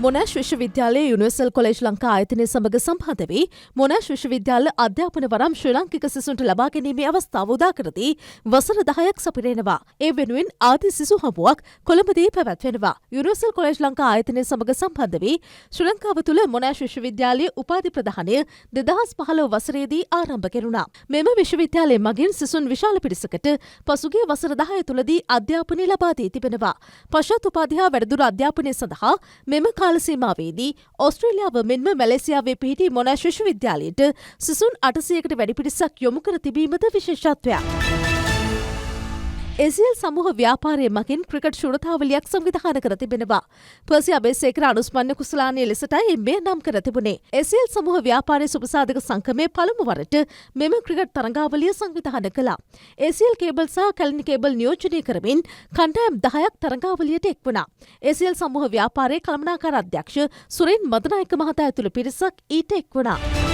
මොනෑෂ් විශ්වවිද්‍යාලයේ universal college Lanka ආයතනය සමග සම්බන්ධ වී මොනෑෂ් විශ්වවිද්‍යාල අධ්‍යාපන වරම් ශ්‍රී ලාංකික සිසුන්ට ලබා ගැනීමේ අවස්ථාව උදා කර දී වසර 10ක් සපිරෙනවා. ඒ වෙනුවෙන් ආදි සිසු හමුවක් කොළඹදී පැවැත්වෙනවා. යුනිවර්සල් කොලෙජ් ලංකා ආයතනය සමග සම්බන්ධ වී ශ්‍රී ලංකාව තුළ මොනෑෂ් විශ්වවිද්‍යාලයේ උපාධි ප්‍රදානය 2015 වසරේදී ආරම්භ කෙරුණා. මෙම විශ්වවිද්‍යාලය මගින් සිසුන් විශාල පිරිසකට පසුගිය වසර 10 තුළදී අධ්‍යාපනය ලබා දී තිබෙනවා. පශ්චාත් උපාධි හා වැඩිදුර අධ්‍යාපනය සඳහා මෙම කාල සීමාවේදී ඕස්ට්‍රේලියාව මෙන්ම මැලේසියාවේ පිහිටි මොනෑෂ් විශ්වවිද්‍යාලයට සිසුන් 800කට වැඩි පිරිසක් යොමු කර තිබීමද විශේෂත්වයක්. ACL සමූහ ව්‍යාපාරය මගින් ක්‍රිකට් ශුරතාවලියක් සංවිධානය කර තිබෙනවා. පර්සි අබේසේකර අනුස්මරණ කුසලානයේ ලෙසටයි මෙය නම් කර තිබුණේ. ACL සමූහ ව්‍යාපාරයේ සුබසාධක සංගමයේ පළමු වරට මෙම ක්‍රිකට් තරඟාවලිය සංවිධානය කළා. ACL කේබල් සහ කැලණි කේබල් නියෝජනය කරමින් කණ්ඩායම් 10ක් තරඟාවලියට එක් වුණා. ACL සමූහ ව්‍යාපාරයේ කළමනාකාර අධ්‍යක්ෂ සුරේන් මදනායක මහතා ඇතුළු පිරිසක් ඊට එක් වුණා.